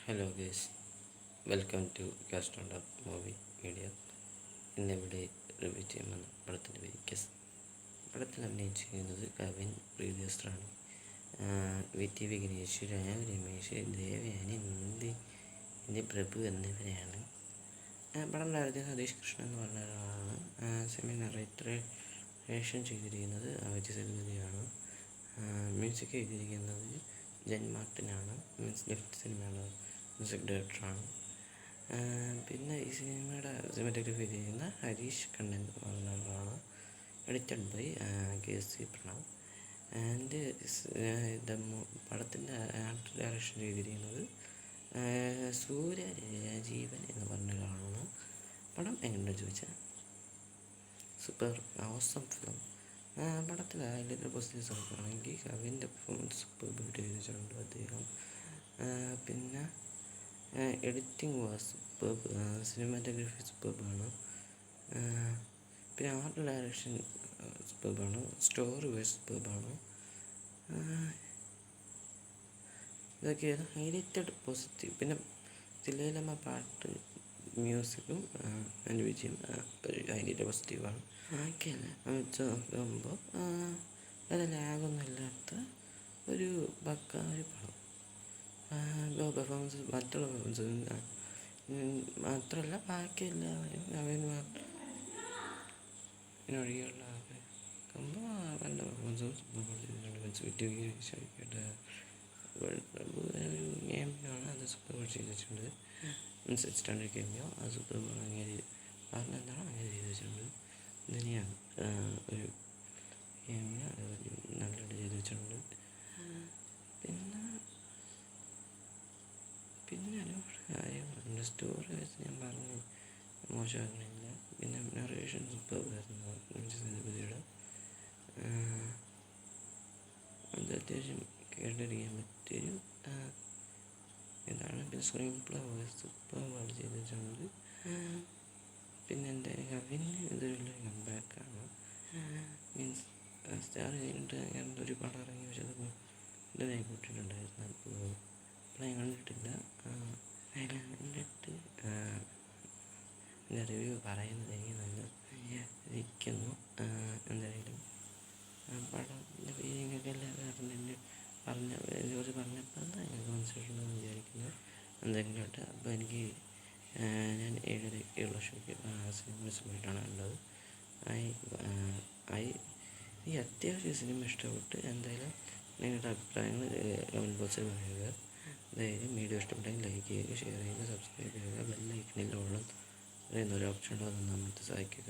Hello guys, welcome to കാസ്റ്റോണ്ടർ movie media. ഇന്നിവിടെ review ചെയ്യുന്ന പടത്തിൻ്റെ പേര് കെസ്. പടത്തിൽ അഭിനയിച്ചിരിക്കുന്നത് കവിൻ പ്രീതിയസ്ത്രാണ്, വി വിഘ്നേഷ്, രാവ് രമേശ്, ദേവയാനി, നന്ദി പ്രഭു എന്നിവരെയാണ്. പടം ഡയറക്ടർ സതീഷ് കൃഷ്ണൻ എന്ന് പറഞ്ഞ ഒരാളാണ്. സെമി നറേഷൻ ചെയ്തിരിക്കുന്നത് അവധി സേതുപതിയാണ്. മ്യൂസിക് എഴുതിയിരിക്കുന്നത് ജെൻ മാർട്ടിനാണ്. ലെഫ്റ്റ് സിനിമയുടെ മ്യൂസിക് ഡയറക്ടറാണ്. പിന്നെ ഈ സിനിമയുടെ സിനിമാറ്റോഗ്രാഫി ചെയ്യുന്ന ഹരീഷ് കണ്ണൻ എന്ന് പറഞ്ഞ ആളാണ്. Edited by KC Pranav. And പടത്തിൻ്റെ ആർട്ട് ഡയറക്ഷൻ ചെയ്തിരിക്കുന്നത് സൂര്യ രാജീവൻ എന്ന് പറഞ്ഞ ഒരാളാണ്. പടം എങ്ങനെയുണ്ടെന്ന് ചോദിച്ചാൽ സൂപ്പർ ഓസം ഫിലിം. പടത്തിൽ ഹൈലൈറ്റഡ് പോസിറ്റീവ്സ് നോക്കുകയാണെങ്കിൽ കവിൻ്റെ പെർഫോമൻസ് സൂപ്പർബായിട്ട് ചെയ്തിട്ടുണ്ട് അദ്ദേഹം. പിന്നെ എഡിറ്റിംഗ് വാസ് സൂപ്പർബ്, സിനിമാറ്റോഗ്രാഫി സൂപ്പർബാണ്. പിന്നെ ആർട്ട് ഡയറക്ഷൻ സൂപ്പർബാണ്, സ്റ്റോറി വൈസ് സൂപ്പർബാണ്. ഇതൊക്കെയാണ് ഹൈലൈറ്റഡ് പോസിറ്റീവ്. പിന്നെ തിലയിലമ്മ പാട്ട്, മ്യൂസിക്കും അതിൻ്റെ വിജയം ഹൈലൈറ്റഡ് പോസിറ്റീവാണ്. ആക്കിയല്ല വെച്ച് നോക്കുമ്പോൾ അത് ലാഗൊന്നും ഇല്ലാത്ത ഒരു പക്ക ഒരു പടം. പെർഫോമൻസ് മറ്റുള്ള പെർഫോമൻസ് മാത്രമല്ല ബാക്കി എല്ലാവരും ഇതിനൊഴികെയുള്ള ആകുമ്പോൾ നല്ല പെർഫോമൻസ് ചെയ്തിട്ടുണ്ട്. ഒരു ഗെയിമിനാണ് അത് സൂപ്പർ ചെയ്തിട്ടുണ്ട്. സ്റ്റാൻഡേർഡ് ഗെയിമിയോ അത് സൂപ്പർ അങ്ങനെ പറഞ്ഞെന്താണ് അങ്ങനെ ചെയ്ത് വെച്ചിട്ടുണ്ട്. തന്നെയാണ് ഒരു ഗെയിമിന് നല്ലതായിട്ട് ചെയ്ത് വെച്ചിട്ടുണ്ട്. പിന്നെ ഒരുപാട് കാര്യങ്ങളുണ്ട്. സ്റ്റോറി വെച്ച് ഞാൻ പറഞ്ഞ് മോശമാക്കണില്ല. പിന്നെ നറേഷൻ സൂപ്പർ ആയിരുന്നു സേതുപതിയുടെ. അത് അത്യാവശ്യം കേട്ടിരിക്കാൻ പറ്റിയൊരു ഇതാണ്. പിന്നെ സ്ക്രീൻ പ്ലേ സൂപ്പർബായിട്ട് ചെയ്ത് വെച്ചിട്ടുണ്ട്. പിന്നെ എൻ്റെ കവിന് ഇതൊരു കംബാക്കാണ്. മീൻസ് സ്റ്റാർ കഴിഞ്ഞിട്ട് ഒരു പടം ഇറങ്ങി, പക്ഷെ അത് ഇതായി കൂട്ടിയിട്ടുണ്ടായിരുന്നു. അപ്പോൾ ഞാൻ കണ്ടിട്ടില്ല. കണ്ടിട്ട് എൻ്റെ റിവ്യൂ പറയുന്നത് എനിക്ക് നല്ല ഇരിക്കുന്നു. എന്തായാലും പടത്തിൻ്റെ ഫീലിങ്ങൊക്കെ എല്ലാവരും ഇതിനെക്കുറിച്ച് പറഞ്ഞപ്പോൾ ഞങ്ങൾക്ക് മനസ്സിലായിട്ടുണ്ടെന്ന് വിചാരിക്കുന്നു എന്തെങ്കിലുമായിട്ട്. അപ്പോൾ എനിക്ക് ഞാൻ 7 ഷോയ്ക്ക് സിനിമ പോയിട്ടാണ് കണ്ടത്. ഈ അത്യാവശ്യം സിനിമ ഇഷ്ടപ്പെട്ട്. എന്തായാലും നിങ്ങളുടെ അഭിപ്രായങ്ങൾ കമൻറ്റ് ബോക്സിൽ പറയുക. അതായത് വീഡിയോ ഇഷ്ടപ്പെട്ടെങ്കിൽ ലൈക്ക് ചെയ്യുക, ഷെയർ ചെയ്യുക, സബ്സ്ക്രൈബ് ചെയ്യുക. ബെല്ലൈക്കണിൽ ഓളം പറയുന്ന ഒരു ഓപ്ഷൻ ഉണ്ടാകും, നമ്മൾ സഹായിക്കുക.